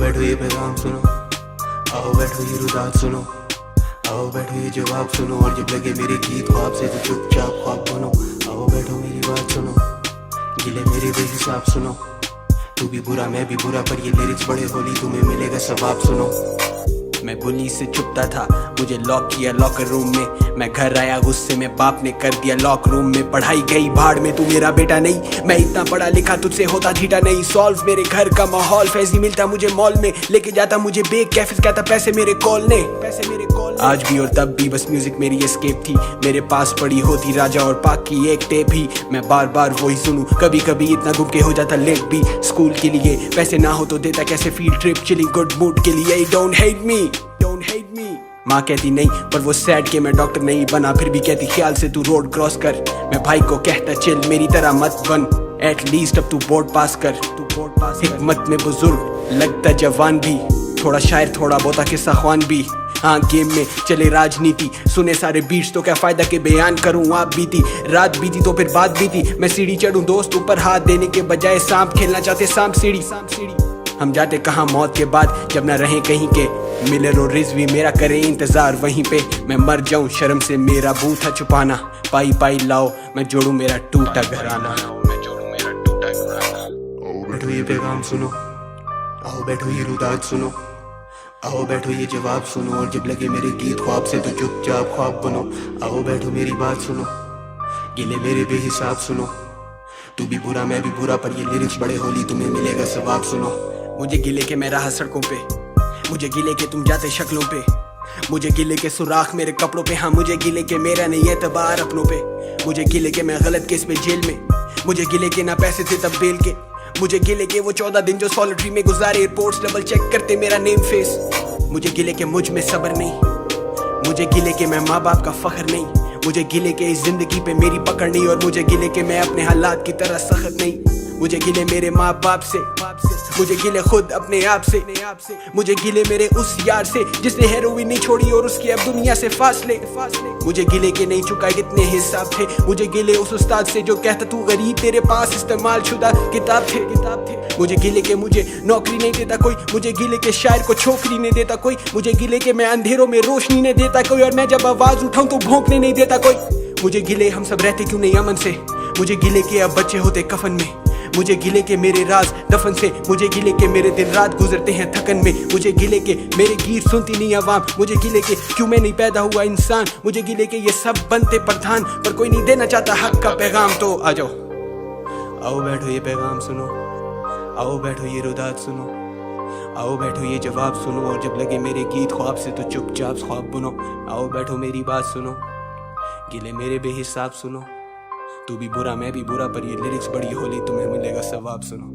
बैठो ये पैगाम सुनो, आओ बैठो ये रुदात सुनो, आओ बैठो ये जवाब सुनो। और जब लगे मेरे गीत ख्वाब से तो चुपचाप ख्वाब बनो। आओ बैठो मेरी बात सुनो, गिले मेरे बेहिसाब सुनो। तू भी बुरा मैं भी बुरा, पर ये लिरिक्स बड़े होली, तुम्हें मिलेगा सवाब सुनो। मैं बुली से छुपता था, मुझे लॉक किया लॉकर रूम में। मैं घर आया गुस्से में, बाप ने कर दिया लॉक रूम में। पढ़ाई गई भाड़ में, तू मेरा बेटा नहीं। मैं इतना पढ़ा लिखा तुझसे होता ठीटा नहीं। सॉल्व मेरे घर का माहौल, फैजी मिलता मुझे मॉल में। लेके जाता मुझे बेक कैफे, कहता पैसे मेरे कॉल ने। आज भी और तब भी बस म्यूजिक मेरी एस्केप थी। मेरे पास पड़ी होती राजा और पाक की एक टेप ही, मैं बार बार वही सुनूं। कभी कभी इतना घूम के हो जाता लेट भी। स्कूल के लिए पैसे ना हो तो देता कैसे field trip, chilling good mood के लिए। Don't hate me, don't hate me. माँ कहती नहीं, पर वो सैड के मैं डॉक्टर नहीं बना। फिर भी कहती ख्याल से तू रोड क्रॉस कर। मैं भाई को कहता चिल, मेरी तरह मत बन। एटलीस्ट अब तू बोर्ड पास कर, तू बोर्ड पास। हिकमत में बुजुर्ग लगता जवान भी, थोड़ा शायर थोड़ा बोता किस्सा ख्वान भी। हाँ गेम में चले राजनीति, सुने सारे बीट्स तो क्या फायदा के बयान करूँ। आप बीती रात बीती तो फिर बात बीती। मैं सीढ़ी चढ़ूं दोस्त ऊपर हाथ देने के बजाय सांप खेलना चाहते सांप सीढ़ी। हम जाते कहाँ मौत के बाद, जब ना रहे कहीं के। मिलर और रिजवी मेरा करे इंतजार वहीं पे। मैं मर जाऊं शर्म से, मेरा बूथा छुपाना। पाई पाई लाओ मैं जोड़ू मेरा टूटा घराना। बैठो ये पैगाम सुनो, आओ बैठो ये रुदात सुनो, आओ बैठो ये जवाब सुनो। और जब लगे मेरे गीत ख्वाब से तो चुपचाप ख्वाब बनो। आओ बैठो मेरी बात सुनो, गिले मेरे बेहिसाब सुनो। तू भी बुरा मैं भी बुरा, पर ये लिरिक्स बड़े होली, तुम्हें मिलेगा सवाब सुनो। मुझे गिले के मैं रहा सड़कों पे, मुझे गिले के तुम जाते शक्लों पे। मुझे गिले के सुराख मेरे कपड़ों पे। हाँ मुझे गिले के मेरा नहीं एतबार अपनों पे। मुझे गिले के मैं गलत केस में जेल में। मुझे गिले के ना पैसे थे तब बेल के। मुझे गिले के वो 14 दिन जो सॉलिटरी में गुजारे, एयरपोर्ट्स डबल चेक करते मेरा नेम फेस। मुझे गिले के मुझ में सब्र नहीं। मुझे गिले के मैं माँ बाप का फख्र नहीं। मुझे गिले के इस जिंदगी पे मेरी पकड़ नहीं। और मुझे गिले के मैं अपने हालात की तरह सख्त नहीं। मुझे गिले मेरे माँ बाप से, मुझे गिले खुद अपने आप से। मुझे गिले मेरे उस यार से जिसने हेरोइन नहीं छोड़ी और उसके अब दुनिया से फासले। मुझे गिले के नहीं चुकाए जितने हिसाब थे। मुझे गिले उस उस्ताद से जो कहता तू गरीब, तेरे पास इस्तेमाल शुदा किताब थे। मुझे गिले के मुझे नौकरी नहीं देता कोई। मुझे गिले के शायर को छोकरी नहीं देता कोई। मुझे गिले के मैं अंधेरों में रोशनी नहीं देता कोई। और मैं जब आवाज उठाऊं तो भौंकने नहीं देता कोई। मुझे गिले हम सब रहते क्यों नहीं अमन से। मुझे गिले के अब बच्चे होते कफन में। मुझे गिले के मेरे राज दफन से। मुझे गिले के मेरे दिन रात गुजरते हैं थकन में। मुझे गिले के मेरे गीत सुनती नहीं आवाम। मुझे गिले के क्यों मैं नहीं पैदा हुआ इंसान। मुझे गिले के ये सब बनते प्रधान, पर कोई नहीं देना चाहता हक का पैगाम। तो आ जाओ, आओ बैठो ये पैगाम सुनो, आओ बैठो ये रुदात सुनो, आओ बैठो ये जवाब सुनो। और जब लगे मेरे गीत ख्वाब से तो चुपचाप ख्वाब बुनो। आओ बैठो मेरी बात सुनो, गिले मेरे बेहिसाब सुनो। तू भी बुरा मैं भी बुरा, पर ये लिरिक्स बड़ी होली, तुम्हें मिलेगा सवाब सुनो।